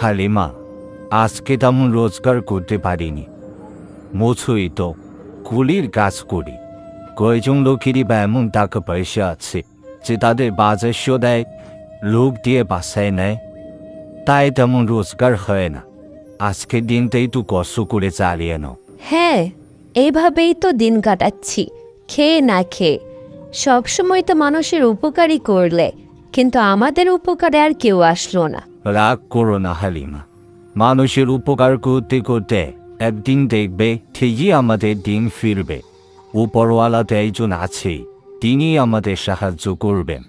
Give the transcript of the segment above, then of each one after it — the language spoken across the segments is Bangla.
হালিমা, আজকে তেমন রোজগার করতে পারিনি। মোছই তো, কুলির কাজ করি। কয়েকজন লোকেরই বা এমন টাকা পয়সা আছে যে তাদের বাজাস্য দেয়, লোক দিয়ে বাসায় নেয়, তাই তেমন রোজগার হয় না। আজকের দিনটা একটু কষ্ট করে চালিয়ে নাও। হ্যাঁ, এইভাবেই তো দিন কাটাচ্ছি, খেয়ে না খেয়ে। সবসময় তো মানুষের উপকারই করলে, কিন্তু আমাদের উপকারে আর কেউ আসলো না। রাগ করো না হালিমা, মানুষের উপকার করতে করতে একদিন দেখবে ঠিকই আমাদের দিন ফিরবে। উপরওয়ালা তো একজন আছেই, তিনি আমাদের সাহায্য করবেন।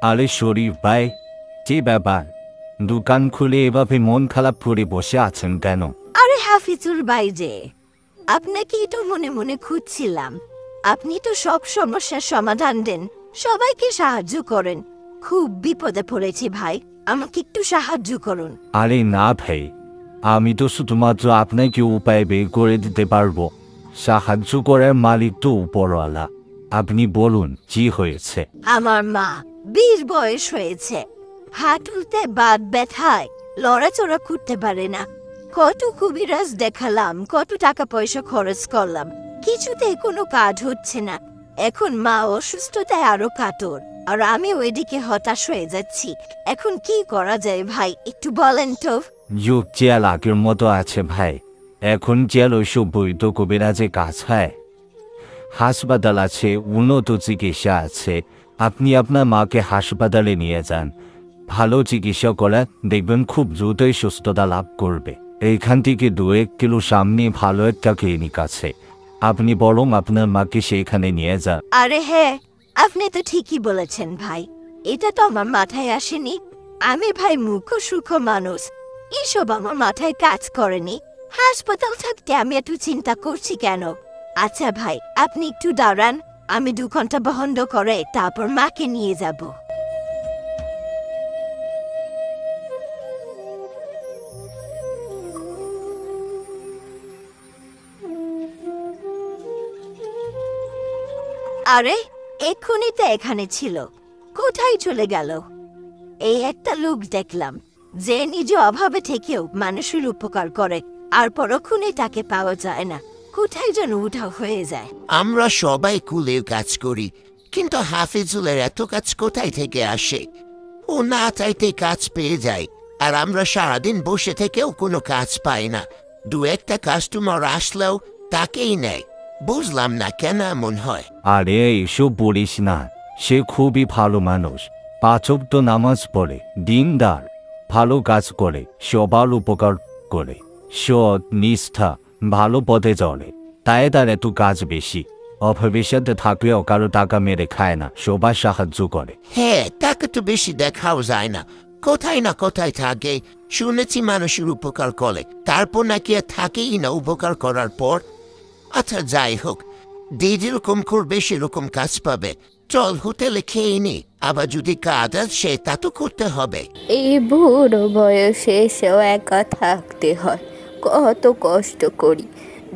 আরে শরীফ ভাই, কি ব্যাপার? দোকান খুলে এভাবে মন খারাপ করে বসে আছেন কেন? আরে হাফিজুর ভাই যে, আপনাকেই তো মনে মনে খুঁজছিলাম। আপনি তো সব সমস্যার সমাধান দেন, সবাইকে সাহায্য করেন। খুব বিপদে পড়েছি ভাই, আমাকে একটু সাহায্য করুন। আরে না ভাই, আমি তো শুধুমাত্র আপনাকে উপায় বের করে দিতে পারবো। সাহায্য করার মালিক তো উপরওয়ালা। আপনি বলুন কি হয়েছে? আমার মা 20 বয়স হয়েছে, হাঁটুতে বাত ব্যথায় লড়াচড়া করতে পারে না। কত কবিরাজ দেখালাম, কত টাকা পয়সা খরচ করলাম, কিছুতেই কোনো কাজ হচ্ছে না। এখন মা অসুস্থতায় আরো কাতর, আর আমি ওইদিকে হতাশ হয়ে যাচ্ছি। এখন কি করা যায় ভাই, একটু বলেন তো। যুগ চেয়াল আগের মতো আছে ভাই। এখন চেয়াল ওইসব বৈধ কবিরাজে কাজ হয়। হাসপাতাল আছে, উন্নত চিকিৎসা আছে। আপনি আপনার মাকে হাসপাতালে নিয়ে যান, ভালো চিকিৎসা করা, দেখবেন খুব দ্রুতই সুস্থতা লাভ করবে। এইখান থেকে 2-1 কিলো সামনে ভালো একটা ক্লিনিক আছে, আপনি বরং আপনার মাকে সেইখানে নিয়ে যান। আরে হ্যাঁ, আপনি তো ঠিকই বলেছেন ভাই, এটা তো আমার মাথায় আসেনি। আমি ভাই মূর্খ সূক্ষ্ম মানুষ, এসব আমার মাথায় কাজ করেনি। হাসপাতাল থাকতে আমি একটু চিন্তা করছি কেন? আচ্ছা ভাই, আপনি একটু দাঁড়ান, আমি 2 ঘন্টা বন্ধ করে তারপর মাকে নিয়ে যাব। আরে এক্ষুনি তো এখানে ছিল, কোথায় চলে গেল? এই একটা লোক দেখলাম যে নিজে অভাবে থেকেও মানুষের উপকার করে, আর পরক্ষণে তাকে পাওয়া যায় না, কোথায় যেন উধাও হয়ে যায়। আমরা সবাই কুলের কাজ করি, কিন্তু হাফিজুলের এত কাজ কোথায় থেকে আসে? ও না চাইতে কাজ পেয়ে যায়, আর আমরা সারাদিন বসে থেকেও কোনো কাজ পাই না। 2-1টা কাস্টমার আসলেও তাকেই নেয়। বুঝলাম না কেন এমন হয়। আরে এইসব বলিস না, সে খুবই ভালো মানুষ। 5 ওয়াক্ত নামাজ পড়ে, দিনদার, ভালো কাজ করে, সবার উপকার করে, সৎ নিষ্ঠা, ভালো পথে চলে, তাই তার এত কাজ বেশি। অভাবের সাথে থাকলেও কারো টাকা মেরে খায় না, সবার সাহায্য করে। হ্যাঁ, তাকে তো বেশি দেখাও যায় না, কোথায় না কোথায় থাকে। শুনেছি মানুষের উপকার করে, তারপর নাকি আর থাকেই না উপকার করার পর। আচ্ছা যাই হোক, যে যেরকম করবে সেরকম কাজ পাবে। চল হোটেলে খেয়ে নি, আবার যদি কাজ আসে তা তো করতে হবে। এই বুড়ো বয়সে এসেও একা থাকতে হয়, কত কষ্ট করি।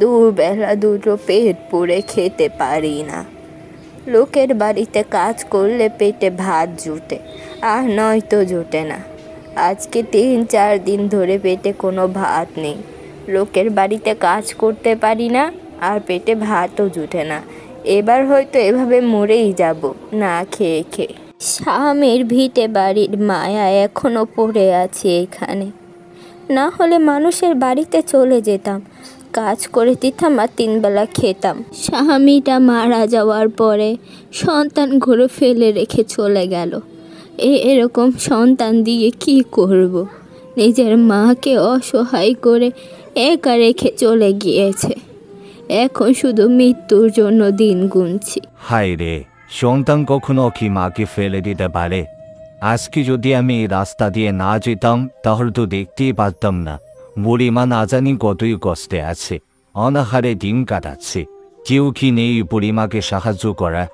দুবেলা দুটো পেট পুড়ে খেতে পারি না। লোকের বাড়িতে কাজ করলে পেটে ভাত জুটে, আর নয়তো জুটে না। আজকে 3-4 দিন ধরে পেটে কোনো ভাত নেই। লোকের বাড়িতে কাজ করতে পারি না, আর পেটে ভাতও জুটে না। এবার হয়তো এভাবে মরেই যাব না খেয়ে খেয়ে। স্বামীর ভিটে বাড়ির মায়া এখনো পড়ে আছে এখানে। না হলে মানুষের বাড়িতে চলে যেতাম, কাজ করে দিতাম আর 3 বেলা খেতাম। স্বামীটা মারা যাওয়ার পরে সন্তানগুলো ফেলে রেখে চলে গেল। এরকম সন্তান দিয়ে কি করব? নিজের মাকে অসহায় করে একা রেখে চলে গিয়েছে। এখন শুধু মৃত্যুর জন্য দিন গুনছি। হায় রে, সন্তান কখনো কি মাকে ফেলে দিতে পারে? আজকে যদি আমি এই রাস্তা দিয়ে না যেতাম তাহলে তো দেখতেই পারতাম না বুড়িমা না জানি কতই কষ্টে আছে, অনাহারে দিন কাটাচ্ছে। কেউ কি নেই বুড়িমাকে সাহায্য করা?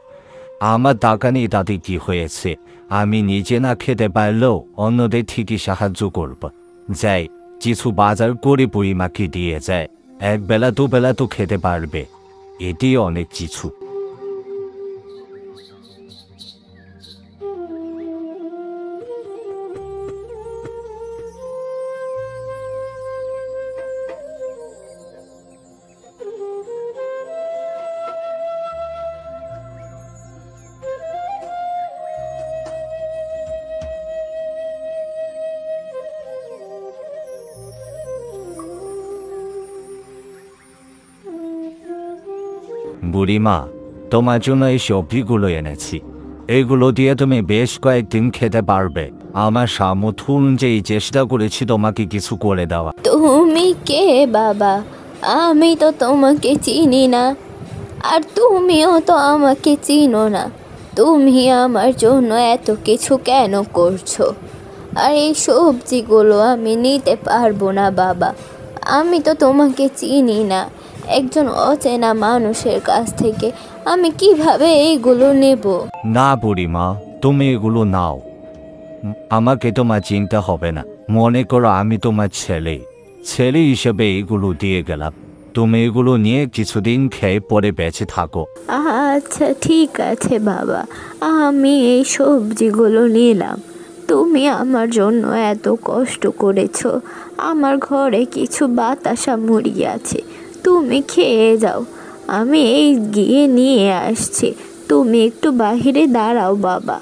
আমার টাকা নেই তাতে কি হয়েছে, আমি নিজে না খেতে পারলেও অন্যদের ঠিকই সাহায্য করব। যাই, কিছু বাজার করে বুড়িমাকে দিয়ে যায়, একবেলা দুবেলা তো খেতে পারবে, এটি অনেক কিছু। বুড়িমা, তোমার জন্য এই সবজিগুলো এনেছি, এগুলো দিয়ে তুমি বেশ কয়েকদিন খেতে পারবে। আমার সামর্থ্য অনুযায়ী চেষ্টা করেছি তোমাকে কিছু করে দেওয়া। তুমি কে বাবা? আমি তো তোমাকে চিনি না, আর তুমিও তো আমাকে চিনো না। তুমি আমার জন্য এত কিছু কেন করছো? আর এই সবজিগুলো আমি নিতে পারবো না বাবা, আমি তো তোমাকে চিনি না। একজন অচেনা মানুষের কাছ থেকে আমি কিভাবে এইগুলো নেব? না বুড়িমা, তুমি এগুলো নাও, আমাকে তোমার চিন্তা হবে না। মনে করো আমি তোমার ছেলে হিসেবে এগুলো দিয়ে গেলাম, তুমি এগুলো নিয়ে কিছুদিন খেয়ে পরে বেঁচে থাকো। আচ্ছা ঠিক আছে বাবা, আমি এই সবজিগুলো নিলাম। তুমি আমার জন্য এত কষ্ট করেছো, আমার ঘরে কিছু বাতাসা মুড়ি আছে, তুমি খেয়ে যাও, আমি এই গিয়ে নিয়ে আসছি। তুমি একটু বাহিরে দাঁড়াও বাবা।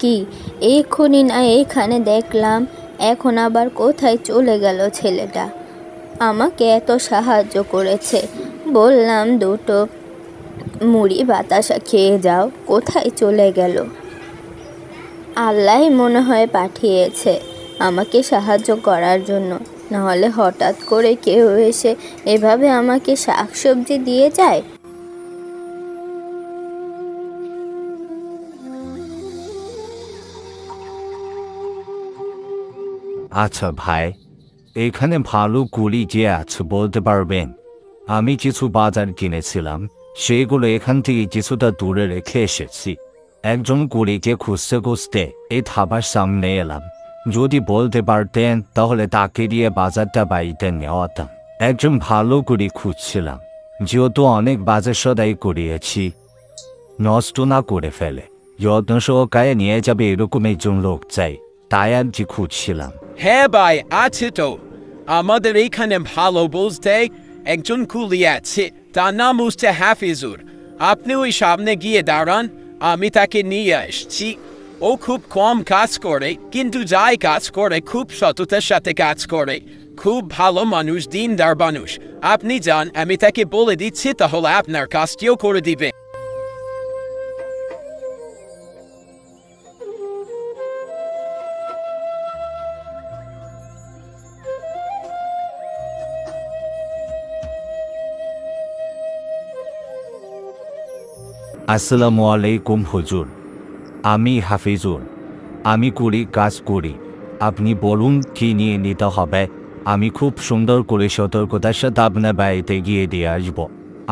কি এক্ষুনি না এখানে দেখলাম, এখন আবার কোথায় চলে গেল ছেলেটা? আমাকে এত সাহায্য করেছে, বললাম দুটো মুড়ি বাতাসা খেয়ে যাও, কোথায় চলে গেল? আল্লাহ মনে হয় পাঠিয়েছে আমাকে সাহায্য করার জন্য, নাহলে হঠাৎ করে কেউ এসে এভাবে আমাকে শাকসবজি দিয়ে যায়। আচ্ছা ভাই, এখানে ভালো কুলি যে আছে বলতে পারবেন? আমি কিছু বাজার কিনেছিলাম, সেগুলো এখান থেকে কিছুটা দূরে রেখে এসেছি। একজন কুলিকে খুঁজতে খুঁজতে এই ধাবার সামনে এলাম, যদি বলতে পারতেন তাহলে তাকে দিয়ে বাজারটা বাড়িতে নেওয়াতাম। একজন ভালো কুলি খুঁজছিলাম, যেহেতু অনেক বাজার সদাই করিয়েছি, নষ্ট না করে ফেলে যত্ন সহকারে নিয়ে যাবে এরকম একজন লোক চাই, তাই আর কি খুঁজছিলাম। হ্যাঁ ভাই, আছে তো। আমাদের এখানে ভালো বলতে একজন কুলি আছে, তার নাম হচ্ছে হাফিজুর। আপনি ওই সামনে গিয়ে দাঁড়ান, আমি তাকে নিয়ে আসছি। ও খুব কম কাজ করে, কিন্তু যাই কাজ করে খুব সততার সাথে কাজ করে, খুব ভালো মানুষ, দিনদার মানুষ। আপনি যান, আমি তাকে বলে দিচ্ছি, তাহলে আপনার কাজটিও করে দিবে। আসসালামু আলাইকুম হুজুর, আমি হাফিজুর, আমি কুলি কাজ করি। আপনি বলুন কি নিয়ে নিতে হবে, আমি খুব সুন্দর করে সতর্কতার সাথে আপনার বাড়িতে গিয়ে দিয়ে আসবো।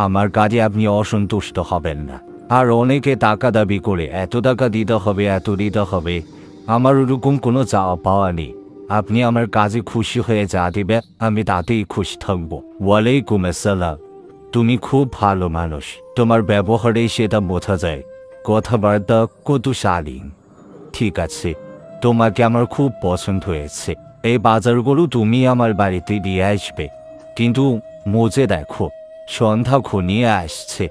আমার কাজে আপনি অসন্তুষ্ট হবেন না। আর অনেকে টাকা দাবি করে এত টাকা দিতে হবে, এত দিতে হবে, আমার ওরকম কোনো চাওয়া পাওয়া নেই। আপনি আমার কাজে খুশি হয়ে যা দিবে আমি তাতেই খুশি থাকবো। ওয়ালাইকুম আসসালাম। তুমি খুব ভালো মানুষ, তোমার ব্যবহারেই সেটা বোঝা যায়, কথাবার্তা কত শালীন। ঠিক আছে, তোমাকে আমার খুব পছন্দ হয়েছে। এই বাজারগুলো তুমি আমার বাড়িতে দিয়ে আসবে, কিন্তু মজে দেখো সন্ধ্যা ঘনিয়ে আসছে,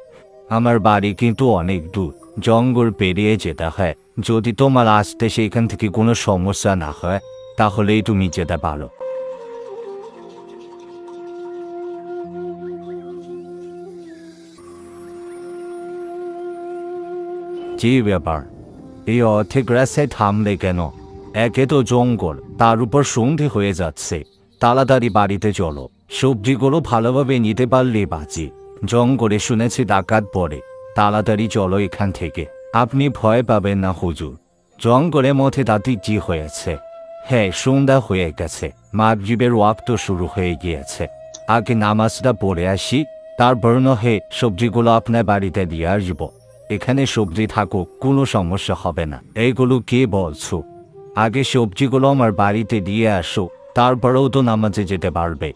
আমার বাড়ি কিন্তু অনেক দূর, জঙ্গল পেরিয়ে যেতে হয়। যদি তোমার আসতে সেখান থেকে কোনো সমস্যা না হয় তাহলেই তুমি যেতে পারো। কি ব্যাপার, এই অর্ধেক রাস্তায় থামলে কেন? একে তো জঙ্গল, তার উপর সন্ধে হয়ে যাচ্ছে, তাড়াতাড়ি বাড়িতে চলো। সবজিগুলো ভালোভাবে নিতে পারলে বাঁচি, জঙ্গলে শুনেছি ডাকাত পড়ে, তাড়াতাড়ি চলো এখান থেকে। আপনি ভয় পাবেন না হুজুর, জঙ্গলের মধ্যে তাতে কি হয়েছে? হ্যাঁ, সন্ধ্যা হয়ে গেছে, মাগরিবের ওয়াক্ত শুরু হয়ে গিয়েছে, আগে নামাজটা পড়ে আসি, তারপর নহে সবজিগুলো আপনার বাড়িতে দিয়ে আসবো। এখানে সবজি থাকুক, কোনো সমস্যা হবে না। এইগুলো কে বলছো? আগে সবজিগুলো আমার বাড়িতে দিয়ে আসো, তারপরেও তো নামাজে যেতে পারবে।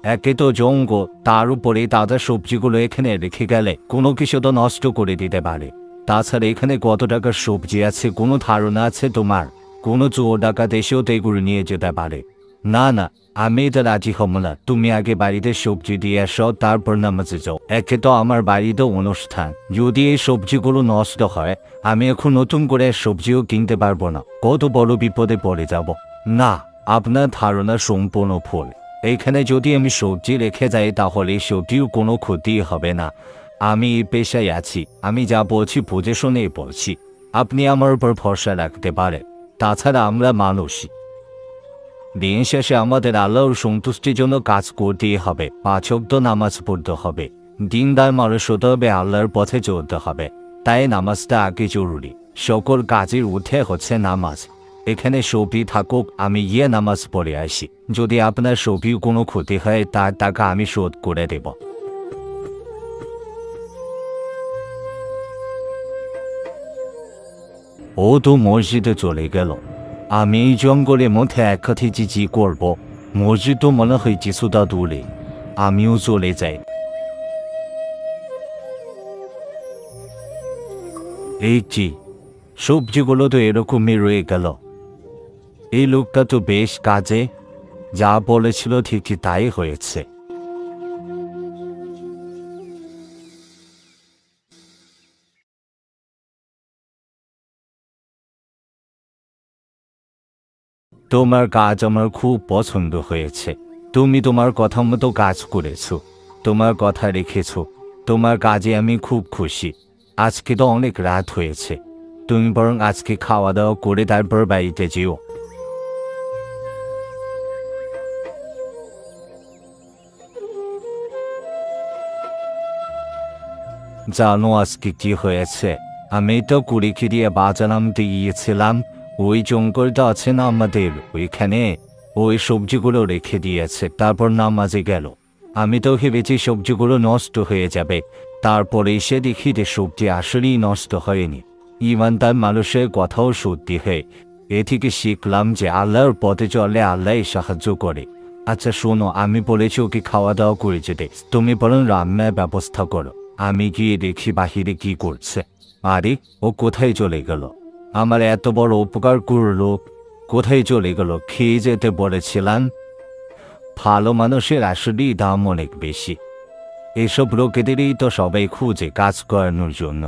একে তো জঙ্গল, তার উপরে তাজা সবজিগুলো এখানে রেখে গেলে কোনো কিছু তো নষ্ট করে দিতে পারে। তাছাড়া এখানে কত টাকার সবজি আছে কোনো ধারণা আছে তোমার? কোনো চোর ডাকাত এসেও তো এগুলো নিয়ে যেতে পারে। না না, আমি এটা রাজি হব না। তুমি আগে বাড়িতে সবজি দিয়ে আসো, তারপর নামাজে যাও। একে তো আমার বাড়িতে অনুষ্ঠান, যদি এই সবজিগুলো নষ্ট হয় আমি এখন নতুন করে সবজিও কিনতে পারবো না, কত বড় বিপদে পড়ে যাব। না, আপনার ধারণা সম্পূর্ণ ভুল। এইখানে যদি আমি সবজি রেখে যাই তাহলে সবজিও কোনো ক্ষতি হবে না। আমি এই পেশায় আছি, আমি যা বলছি বুঝে শুনেই বলছি। আপনি আমার উপর ভরসা রাখতে পারেন। তাছাড়া আমরা মানুষ, দিন শেষে আমাদের আল্লাহর সন্তুষ্টির জন্য কাজ করতেই হবে। 5 ওয়াক্ত নামাজ পড়তে হবে, দিনদার মানুষ হতে হবে, আল্লাহর পথে চলতে হবে। তাই নামাজটা আগে জরুরি। সকল কাজের ঊর্ধ্বে হচ্ছে নামাজ। এখানে সবজি থাকুক, আমি গিয়ে নামাজ পড়ে আসি। যদি আপনার সবজির কোনো ক্ষতি হয় তার টাকা আমি শোধ করে দেব। ও তো মসজিদে চলে গেল। আমি এই জঙ্গলের মধ্যে একাথি চিচি করব। মসজিদ তো মনে হয় কিছুটা দূরে, আমিও চলে যাই। এই যে সবজিগুলো তো এরকমই রয়ে গেল। এই লোকটা তো বেশ কাজে, যা বলেছিল ঠিকই তাই হয়েছে। তোমার কাজ আমার খুব পছন্দ হয়েছে। তুমি তোমার কথা মতো কাজ করেছো, তোমার কথা রেখেছো। তোমার কাজে আমি খুব খুশি। আজকে তো অনেক রাত হয়েছে, তুমি বরং আজকে খাওয়া দাওয়া করে তারপর বাড়িতে যেও। জানো আজকে কি হয়েছে? আমি তো কুড়িকে দিয়ে বাজার আনতে গিয়েছিলাম। ওই জঙ্গলটা আছে না আমাদের ওইখানে, ওই সবজিগুলো রেখে দিয়েছে, তারপর নামাজে গেল। আমি তো ভেবেছি সবজিগুলো নষ্ট হয়ে যাবে, তারপরে এসে দেখি যে সবজি আসলেই নষ্ট হয়নি। ইমানদার মানুষের কথাও সত্যি হয়। এ থেকে শিখলাম যে আল্লাহর পথে চললে আল্লাহ সাহায্য করে। আচ্ছা শোনো, আমি বলেছি ওকে খাওয়া দাওয়া করে যেতে, তুমি বরং রান্নার ব্যবস্থা করো। আমি গিয়ে দেখি বাহিরে কি করছে। আরে ও কোথায় চলে গেল? আমার এত বড় উপকার করলো, কোথায় চলে গেল? খেয়ে যেতে বলেছিলাম। ভালো মানুষের আসলেই দাম অনেক বেশি। এসব লোকেদেরই তো সবাই খুঁজে কাজ করানোর জন্য।